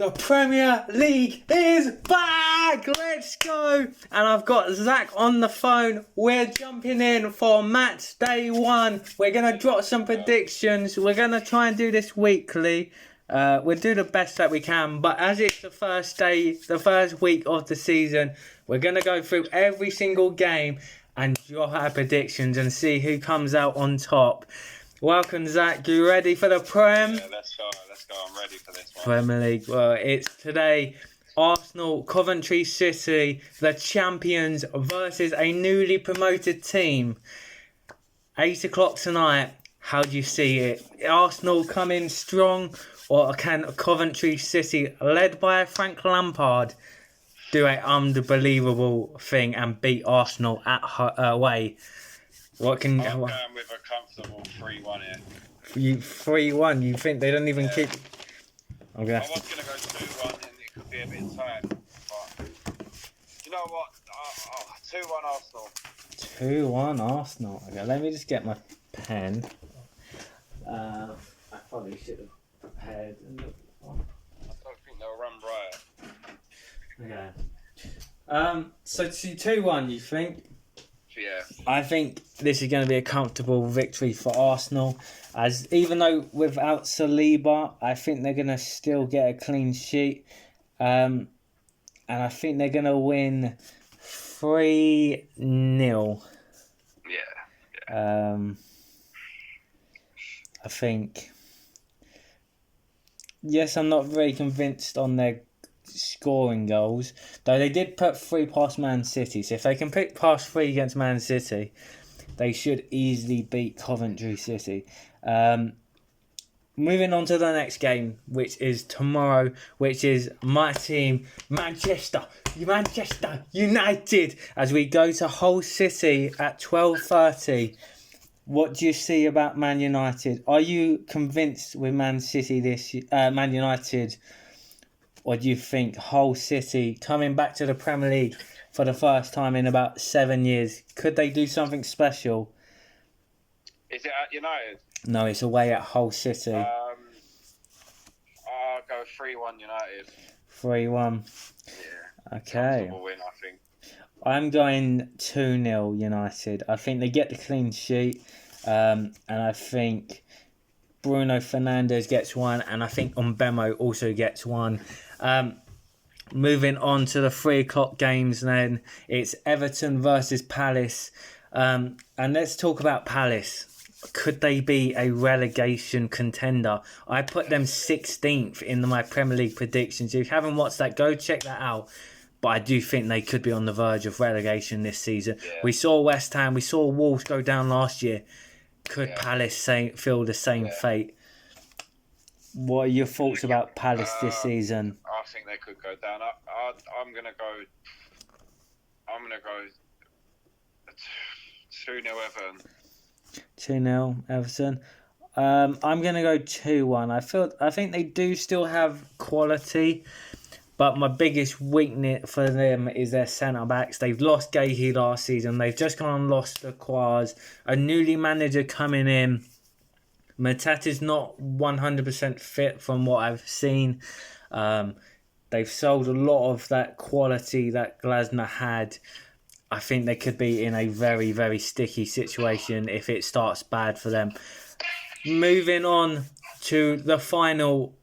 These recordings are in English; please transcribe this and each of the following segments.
The Premier League is back! Let's go! And I've got Zach on the phone. We're jumping in for match day 1. We're going to drop some predictions. We're going to try and do this weekly. We'll do the best that we can. But as it's the first day, the first week of the season, we're going to go through every single game and drop our predictions and see who comes out on top. Welcome, Zach. You ready for the Prem? Yeah, let's go. I'm ready for this one. Premier League. Well, it's today. Arsenal, Coventry City, the champions versus a newly promoted team. 8 o'clock tonight. How do you see it? Arsenal come in strong, or can Coventry City, led by Frank Lampard, do an unbelievable thing and beat Arsenal at away? I'm going with a comfortable 3-1 here. You 3-1. You think they don't even keep? I was going to go 2-1 and it could be a bit tight. But you know what? 2-1 Arsenal. 2-1 Arsenal. Okay, let me just get my pen. I probably should have prepared. I don't think they'll run riot. Okay. So 2-1, you think? Yeah. I think this is going to be a comfortable victory for Arsenal, as even though without Saliba, I think they're going to still get a clean sheet, and I think they're going to win 3-0. Yeah. I think. Yes, I'm not very convinced on their scoring goals, though they did put 3 past Man City, so if they can pick past 3 against Man City, they should easily beat Coventry City. Moving on to the next game, which is tomorrow, which is my team, Manchester United, as we go to Hull City at 12:30. What do you see about Man United? Are you convinced with Man United? Or do you think Hull City, coming back to the Premier League for the first time in about 7 years, could they do something special? Is it at United? No, it's away at Hull City. I'll go 3-1 United. 3-1. Yeah. Okay. Comfortable win, I think. I'm going 2-0 United. I think they get the clean sheet. And I think Bruno Fernandes gets one, and I think Mbemo also gets one. Moving on to the 3 o'clock games then, it's Everton versus Palace. And let's talk about Palace. Could they be a relegation contender? I put them 16th in my Premier League predictions. If you haven't watched that, go check that out. But I do think they could be on the verge of relegation this season. Yeah. We saw West Ham, we saw Wolves go down last year. Could Palace feel the same fate? What are your thoughts about Palace this season? I think they could go down. I'm gonna go 2-0 Everton. 2-0 Everton. I'm gonna go 2-1. I think they do still have quality, but my biggest weakness for them is their centre backs. They've lost Gahey last season. They've just gone and lost the Quars. A newly manager coming in. Matata's not 100% fit from what I've seen. They've sold a lot of that quality that Glasner had. I think they could be in a very, very sticky situation if it starts bad for them. Moving on to the final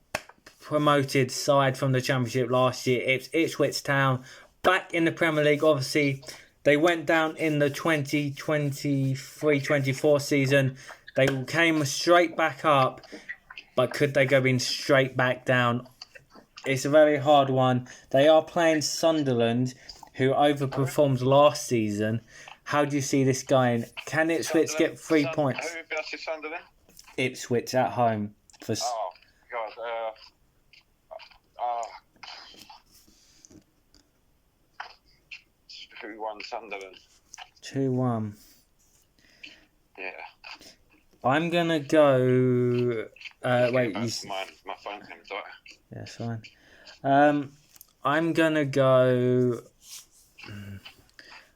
promoted side from the Championship last year, it's Ipswich Town, back in the Premier League. Obviously, they went down in the 2023-24 season. They came straight back up, but could they go in straight back down? It's a very hard one. They are playing Sunderland, who overperformed last season. How do you see this going? Can Ipswich get 3 points? Who versus Sunderland? Ipswich at home. Oh, God. 2-1 Sunderland. 2-1. Yeah. I'm going to go... wait, my phone can die. Yeah, it's fine. I'm going to go...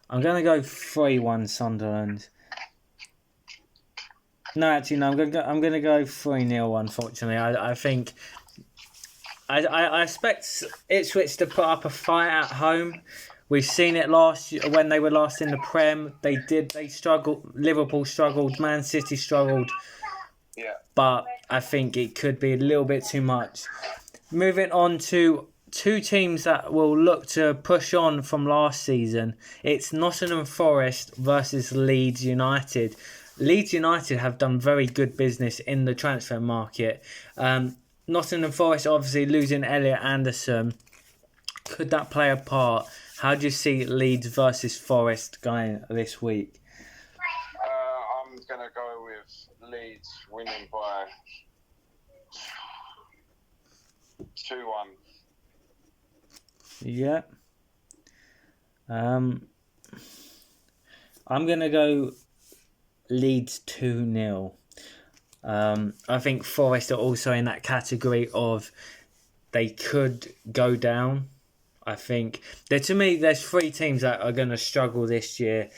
I'm going to go 3-1 Sunderland. No, actually, no. I'm going to go 3-0, unfortunately. I think I expect Ipswich to put up a fight at home. We've seen it last year when they were last in the Prem. They struggled. Liverpool struggled. Man City struggled. Yeah. But I think it could be a little bit too much. Moving on to two teams that will look to push on from last season. It's Nottingham Forest versus Leeds United. Leeds United have done very good business in the transfer market. Nottingham Forest obviously losing Elliot Anderson. Could that play a part? How do you see Leeds versus Forest going this week? I'm going to go with Leeds winning by 2-1. Yeah. I'm going to go Leeds 2-0. I think Forest are also in that category of they could go down. I think to me, there's three teams that are going to struggle this year.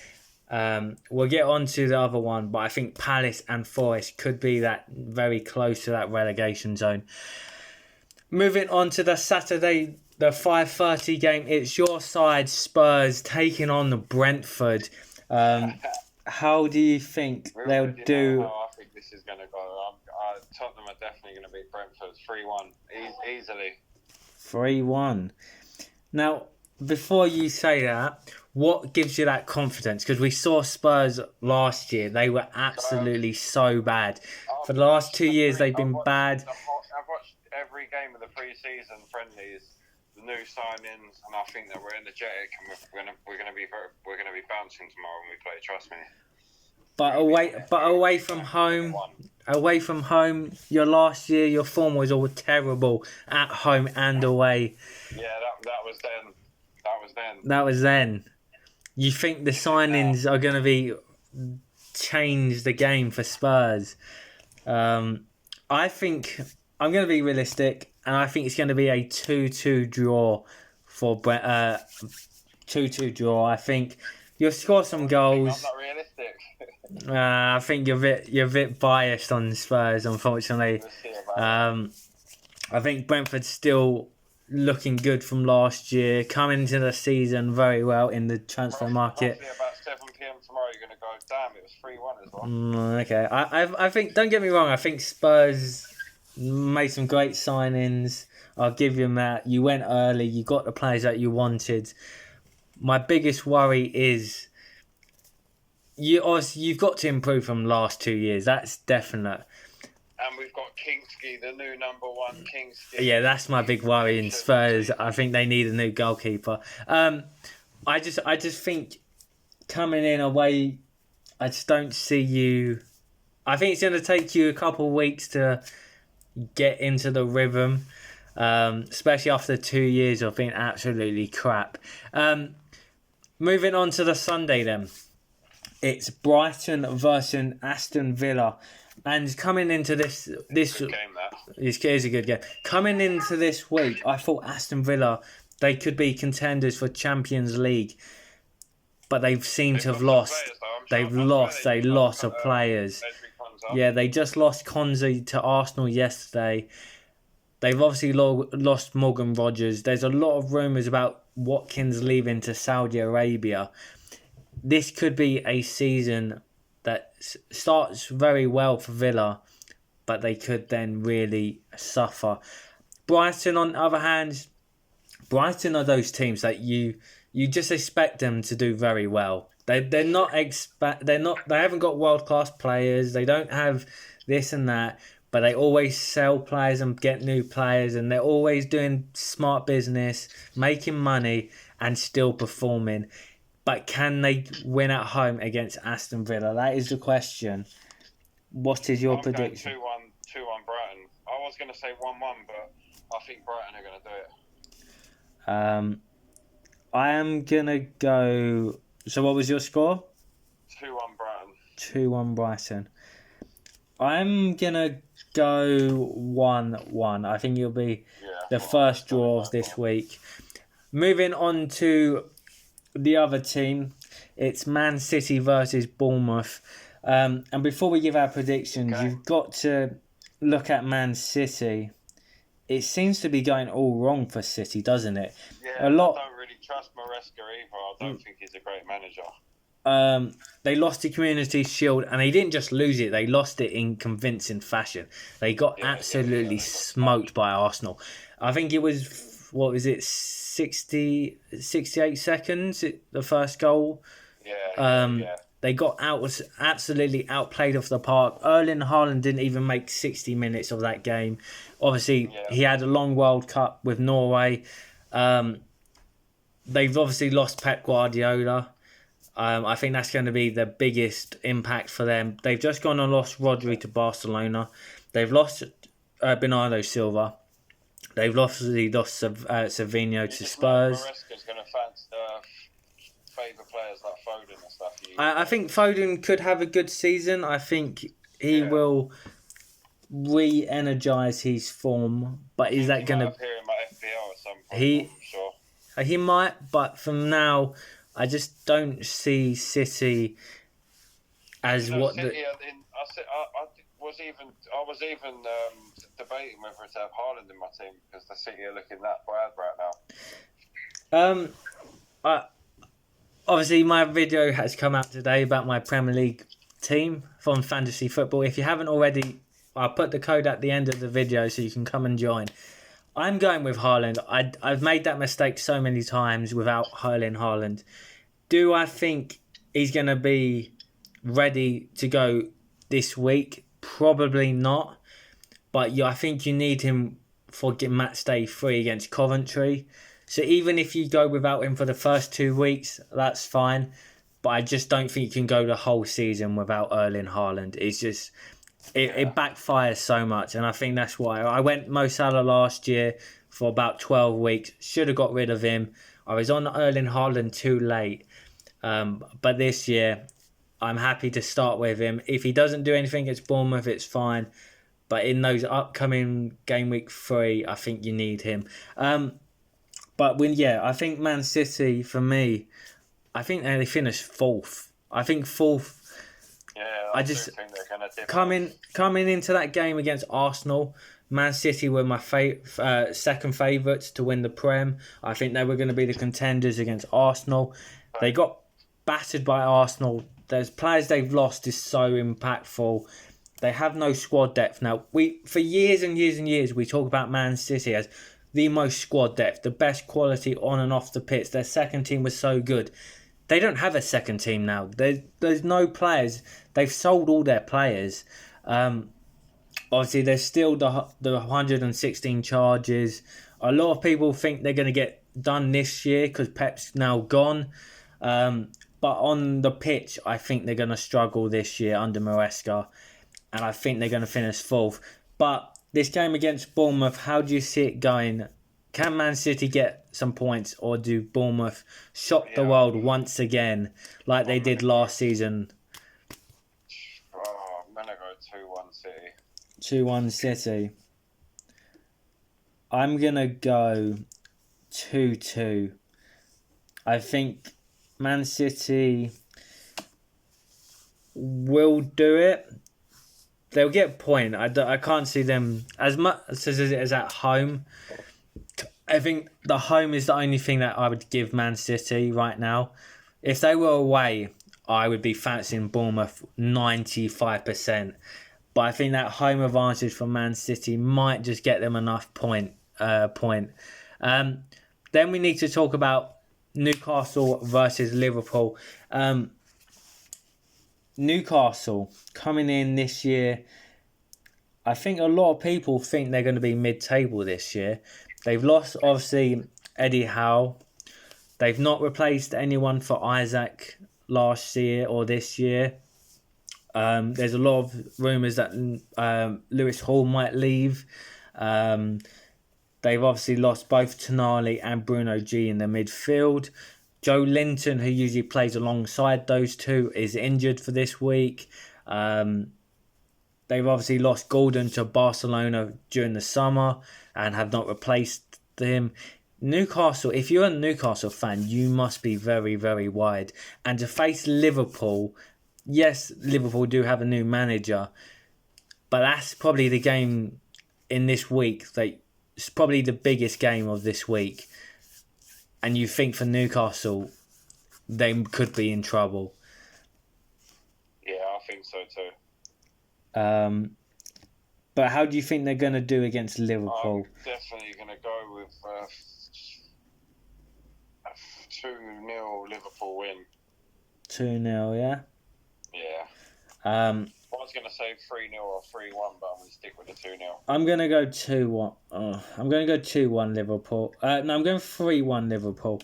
We'll get on to the other one, but I think Palace and Forest could be that very close to that relegation zone. Moving on to the Saturday, the 5:30 game. It's your side, Spurs, taking on the Brentford. How do you think they'll do? How I think this is going to go. Tottenham are definitely going to beat Brentford 3-1 easily. 3-1. Now, before you say that, what gives you that confidence? Because we saw Spurs last year; they were absolutely so bad. For the last 2 years, they've been bad. I've watched every game of the pre-season friendlies, the new signings, and I think that we're energetic and we're going to be bouncing tomorrow when we play. Trust me. But away from home, your last year, your form was all terrible at home and away. Yeah, that was then. That was then. You think the signings are going to be change the game for Spurs? I think I'm going to be realistic, and I think it's going to be a 2-2 draw for 2-2 draw. I think you'll score some goals. I'm not realistic. I think you're a bit biased on Spurs, unfortunately. I think Brentford's still looking good from last year, coming into the season very well in the transfer market. About 7 p.m. tomorrow, you're going to go, damn, it was 3-1 as well. Okay, I think, don't get me wrong, I think Spurs made some great signings. I'll give you that. You went early, you got the players that you wanted. My biggest worry is you've got to improve from last 2 years. That's definite. And we've got Kingsley, the new number one Kingsley. Yeah, that's my big worry in Spurs. I think they need a new goalkeeper. I just think coming in away, I just don't see you. I think it's going to take you a couple of weeks to get into the rhythm, especially after 2 years of being absolutely crap. Moving on to the Sunday then. It's Brighton versus Aston Villa. And coming into this good game, that. It is a good game. Coming into this week, I thought Aston Villa, they could be contenders for Champions League, but they've seemed to have lost. They've lost a lot of players. Yeah, they just lost Konzi to Arsenal yesterday. They've obviously lost Morgan Rogers. There's a lot of rumours about Watkins leaving to Saudi Arabia. This could be a season that starts very well for Villa, but they could then really suffer. Brighton, on the other hand, Brighton are those teams that you just expect them to do very well. They haven't got world class players. They don't have this and that, but they always sell players and get new players, and they're always doing smart business, making money, and still performing. But can they win at home against Aston Villa? That is the question. What is your prediction? 2-1 Brighton. I was going to say 1-1, but I think Brighton are going to do it. I am going to go... So what was your score? 2-1 Brighton. 2-1 Brighton. I'm going to go 1-1. I think it'll be the first draw of this week. Moving on to the other team, it's Man City versus Bournemouth. And before we give our predictions, you've got to look at Man City. it seems to be going all wrong for City, doesn't it? Yeah, A and I lot. don't really trust Maresca either. I don't think he's a great manager. They lost the Community Shield, and they didn't just lose it; they lost it in convincing fashion. They got absolutely They got smoked by Arsenal. I think it was, what was it, 68 seconds. The first goal. Yeah. They got was absolutely outplayed off the park. Erling Haaland didn't even make 60 minutes of that game. Obviously, Yeah. he had a long World Cup with Norway. They've obviously lost Pep Guardiola. I think that's going to be the biggest impact for them. They've just gone and lost Rodri to Barcelona. They've lost Bernardo Silva. They've lost Savinho to Spurs. Maresca's going to favour players like Foden and stuff. I think Foden could have a good season. I think he will re-energise his form. But is that going to... appear in my FPL at some point, He, I'm sure. he might, but from now, I just don't see City as what City, the... I was even debating whether to have Haaland in my team because the City are looking that bad right now. Obviously, my video has come out today about my Premier League team from Fantasy Football. If you haven't already, I'll put the code at the end of the video so you can come and join. I'm going with Haaland. I've made that mistake so many times without Erling Haaland. Do I think he's going to be ready to go this week? Probably not. But yeah, I think you need him for Matchday 3 against Coventry. So even if you go without him for the first 2 weeks, that's fine. But I just don't think you can go the whole season without Erling Haaland. It's just... It backfires so much, and I think that's why. I went Mo Salah last year for about 12 weeks. Should have got rid of him. I was on Erling Haaland too late. But this year, I'm happy to start with him. If he doesn't do anything against Bournemouth, it's fine. But in those upcoming game week 3, I think you need him. I think Man City, for me, I think they finished 4th. I think 4th. Yeah, I just think they're going to coming into that game against Arsenal, Man City were my second favourites to win the Prem. I think they were going to be the contenders against Arsenal. They got battered by Arsenal. Those players they've lost is so impactful. They have no squad depth now. For years and years and years, we talk about Man City as the most squad depth, the best quality on and off the pitch. Their second team was so good. They don't have a second team now. There's no players. They've sold all their players. Obviously, there's still the 116 charges. A lot of people think they're going to get done this year because Pep's now gone. But on the pitch, I think they're going to struggle this year under Maresca. And I think they're going to finish 4th. But this game against Bournemouth, how do you see it going? Can Man City get some points, or do Bournemouth shock the world once again like they did last season? I'm going to go 2-1 City. 2-1 City. I'm going to go 2-2. I think Man City will do it. They'll get a point. I can't see them as much as at home. I think the home is the only thing that I would give Man City right now. If they were away, I would be fancying Bournemouth 95%. But I think that home advantage for Man City might just get them enough point. Then we need to talk about Newcastle versus Liverpool. Newcastle coming in this year. I think a lot of people think they're going to be mid-table this year. They've lost, obviously, Eddie Howe. They've not replaced anyone for Isaac last year or this year. There's a lot of rumours that Lewis Hall might leave. They've obviously lost both Tonali and Bruno G in the midfield. Joe Linton, who usually plays alongside those two, is injured for this week. They've obviously lost Gordon to Barcelona during the summer and have not replaced him. Newcastle, if you're a Newcastle fan, you must be very, very wide. And to face Liverpool, yes, Liverpool do have a new manager, but that's probably the game in this week that it's probably the biggest game of this week, and you think for Newcastle, they could be in trouble. Yeah, I think so too. But how do you think they're going to do against I'm Liverpool? definitely going to go with a 2-0 Liverpool win. 2-0, yeah? Yeah. Um, I was going to say 3-0 or 3-1, but I'm going to stick with the 2-0. I'm going to go 2-1. I'm going to go 2-1 Liverpool. No, I'm going 3-1 Liverpool.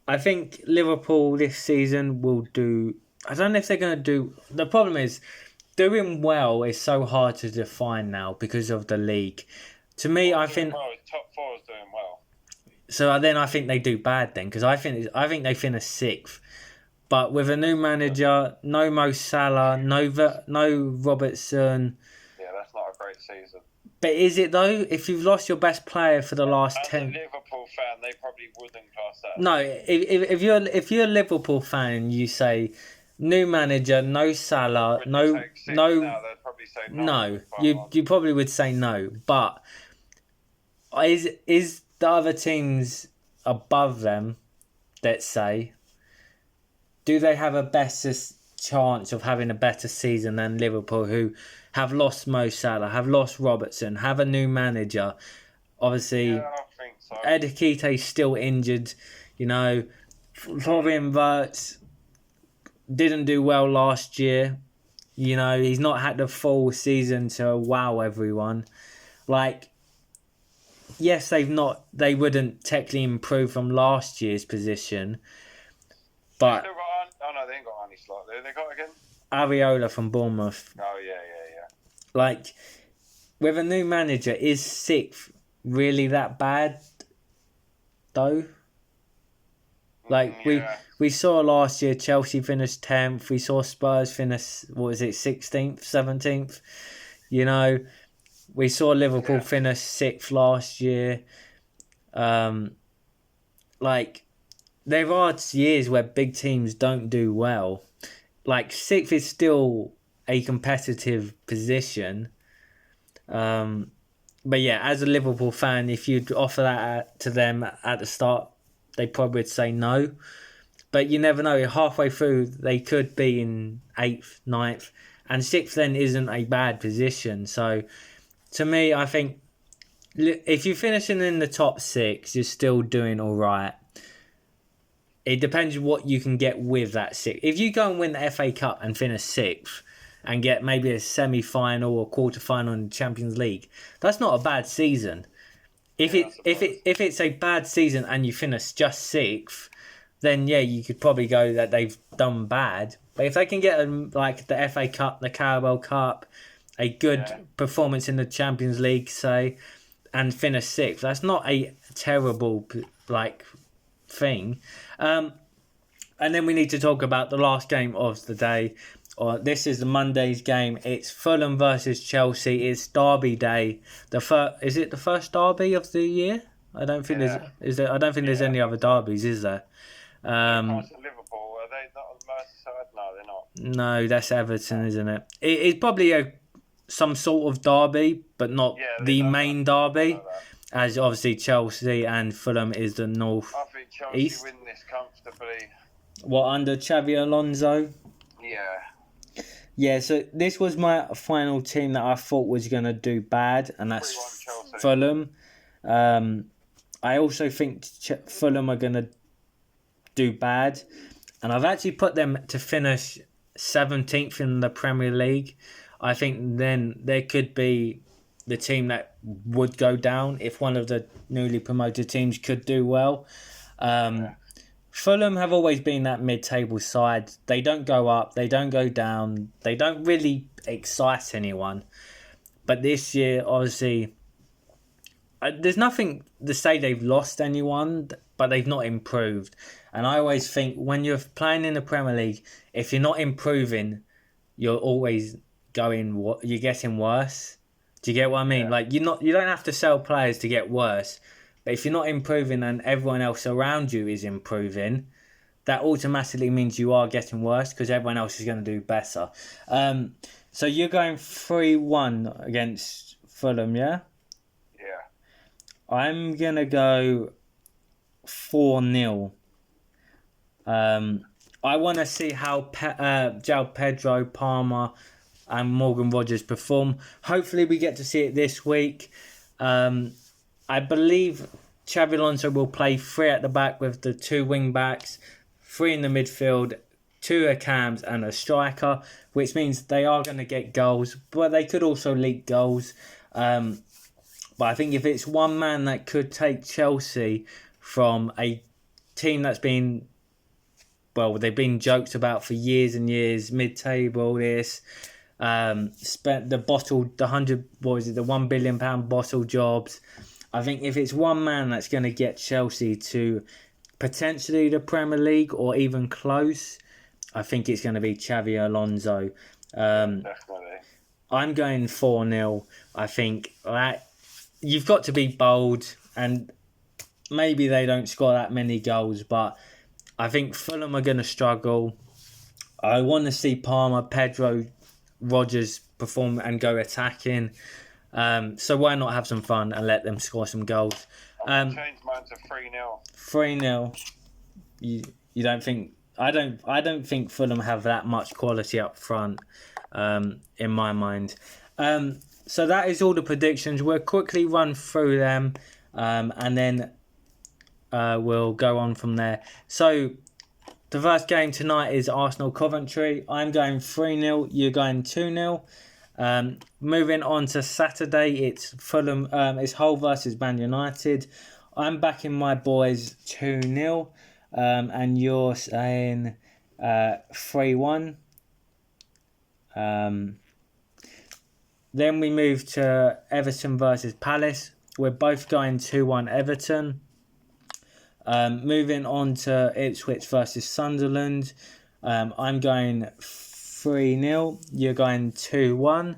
I think Liverpool this season will do... I don't know if they're going to do... The problem is, doing well is so hard to define now because of the league. To me, I think... Well, top 4 is doing well. So then I think they do bad then, because I think they finish 6th. But with a new manager, no Mo Salah, no Robertson. Yeah, that's not a great season. But is it though? If you've lost your best player for the last As 10... a Liverpool fan, they probably wouldn't class that. No, if you're a Liverpool fan and you say new manager, no Salah, no, Now, they'd probably say no, you probably would say no. But is the other teams above them, let's say, do they have a better chance of having a better season than Liverpool, who have lost Mo Salah, have lost Robertson, have a new manager? Obviously, yeah, I think so. Edikite's still injured. You know, Florian Wirtz didn't do well last year. You know, he's not had the full season to wow everyone. Like, yes, they wouldn't technically improve from last year's position, but They ain't got Arnie Slot. They got again? Areola from Bournemouth, Oh, yeah. like, with a new manager, is 6th really that bad, though? Like, Yeah. we saw last year Chelsea finished 10th. We saw Spurs finish, 16th, 17th. You know, we saw Liverpool finish 6th last year. Like, there are years where big teams don't do well. Like, 6th is still a competitive position. But yeah, as a Liverpool fan, if you'd offer that to them at the start, they probably would say no. But you never know. Halfway through, they could be in 8th, 9th. And 6th then isn't a bad position. So, to me, I think if you're finishing in the top 6, you're still doing all right. It depends what you can get with that 6. If you go and win the FA Cup and finish 6th and get maybe a semi-final or quarter-final in the Champions League, that's not a bad season. If it's a bad season and you finish just 6th, then yeah, you could probably go that they've done bad. But if they can get like the FA Cup, the Carabao Cup, a good performance in the Champions League, say, and finish 6th, that's not a terrible thing. And then we need to talk about the last game of the day. This is the Monday's game. It's Fulham versus Chelsea. It's Derby Day. Is it the first derby of the year? I don't think there's any other derbies, is there? Liverpool, are they not on Merseyside? No, they're not. No, that's Everton, isn't it? It's probably some sort of derby, but not the main derby. As obviously Chelsea and Fulham is the north. I think Chelsea East. win this comfortably. What, under Xavi Alonso? Yeah. Yeah, so this was my final team that I thought was going to do bad, and that's 3-1 Fulham. I also think Fulham are going to do bad, and I've actually put them to finish 17th in the Premier League. I think then there could be the team that would go down if one of the newly promoted teams could do well. Fulham have always been that mid-table side. They don't go up, they don't go down, they don't really excite anyone. But this year, obviously, there's nothing to say they've lost anyone, but they've not improved. And I always think when you're playing in the Premier League, if you're not improving, you're always you're getting worse. Do you get what I mean? Like, you don't have to sell players to get worse. But if you're not improving and everyone else around you is improving, that automatically means you are getting worse because everyone else is going to do better. So you're going 3-1 against Fulham, yeah? I'm going to go 4-0. I want to see how João Pedro, Palmer and Morgan Rogers perform. Hopefully we get to see it this week. I believe Xabi Alonso will play 3 at the back with the 2 wing backs, 3 in the midfield, 2 cams and a striker, which means they are going to get goals, but they could also leak goals. But I think if it's one man that could take Chelsea from a team that's been, well, they've been joked about for years and years, mid-table, spent the £1 billion bottle jobs. I think if it's one man that's going to get Chelsea to potentially the Premier League or even close, I think it's going to be Xabi Alonso. Definitely. I'm going 4-0. I think you've got to be bold, and maybe they don't score that many goals, but I think Fulham are going to struggle. I want to see Palmer, Pedro, Rogers perform and go attacking. So why not have some fun and let them score some goals? I'm gonna change mine to 3-0. 3-0. You don't think? I don't think Fulham have that much quality up front. In my mind. So that is all the predictions. We'll quickly run through them, and then we'll go on from there. So the first game tonight is Arsenal-Coventry. I'm going 3-0. You're going 2-0. Moving on to Saturday, it's Fulham. It's Hull versus Man United. I'm backing my boys 2-0, and you're saying 3-1. Then we move to Everton versus Palace. We're both going 2-1 Everton. Moving on to Ipswich versus Sunderland. I'm going 3-0. You're going 2-1.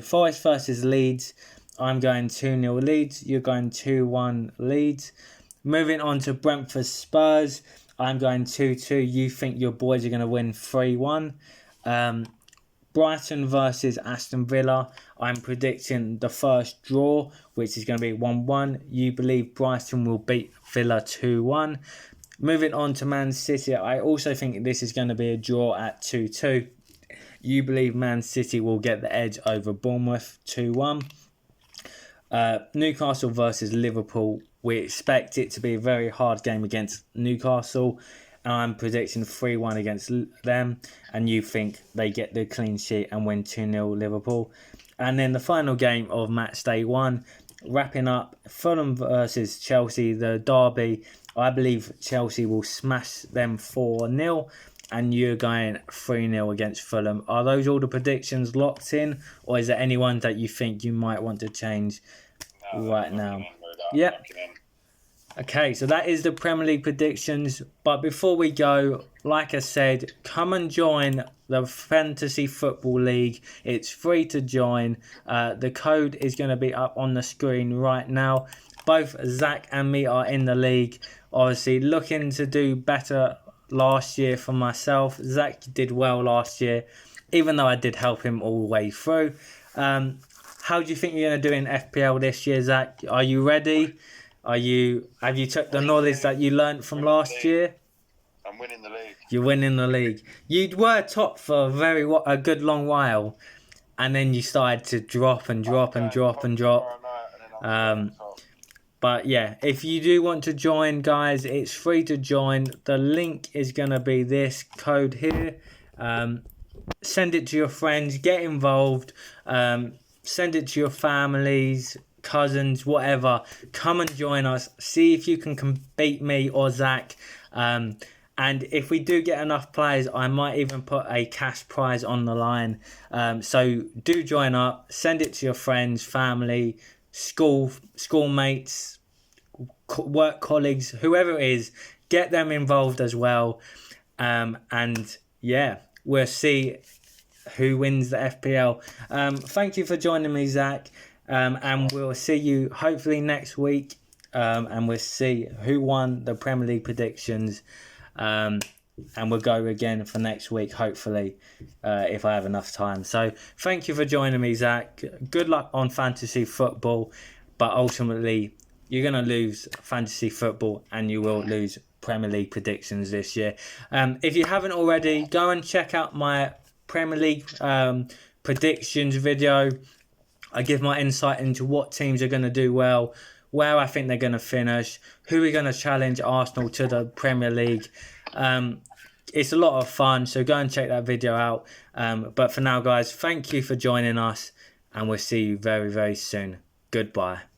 Forest versus Leeds. I'm going 2-0 Leeds. You're going 2-1 Leeds. Moving on to Brentford Spurs. I'm going 2-2. You think your boys are going to win 3-1. Brighton versus Aston Villa. I'm predicting the first draw, which is going to be 1-1. You believe Brighton will beat Villa 2-1. Moving on to Man City. I also think this is going to be a draw at 2-2. You believe Man City will get the edge over Bournemouth 2-1. Newcastle versus Liverpool. We expect it to be a very hard game against Newcastle. I'm predicting 3-1 against them. And you think they get the clean sheet and win 2-0 Liverpool. And then the final game of Matchday 1. Wrapping up, Fulham versus Chelsea, the derby. I believe Chelsea will smash them 4-0. And you're going 3-0 against Fulham. Are those all the predictions locked in? Or is there anyone that you think you might want to change right now? Yep. Okay, so that is the Premier League predictions. But before we go, like I said, come and join the Fantasy Football League. It's free to join. The code is going to be up on the screen right now. Both Zach and me are in the league. Obviously, looking to do better last year for myself. Zach did well last year, even though I did help him all the way through. How do you think you're going to do in FPL this year, Zach? Are you ready? Have you took the knowledge that you learnt from last year? I'm winning the league. You're winning the league. You were top for a good long while, and then you started to drop. But yeah, if you do want to join, guys, it's free to join. The link is going to be this code here. Send it to your friends. Get involved. Send it to your families, cousins, whatever. Come and join us. See if you can beat me or Zach. And if we do get enough players, I might even put a cash prize on the line. So do join up. Send it to your friends, family, schoolmates, work colleagues, whoever it is. Get them involved as well. And yeah, we'll see who wins the FPL. Thank you for joining me, Zach. And we'll see you hopefully next week. And we'll see who won the Premier League predictions. and we'll go again for next week, hopefully, if I have enough time. So thank you for joining me, Zach. Good luck on fantasy football, but ultimately you're going to lose fantasy football and you will lose Premier League predictions this year. If you haven't already, go and check out my Premier League predictions video. I give my insight into what teams are going to do well, where I think they're going to finish, who are going to challenge Arsenal to the Premier League. It's a lot of fun, so go and check that video out. But for now, guys, thank you for joining us, and we'll see you very, very soon. Goodbye.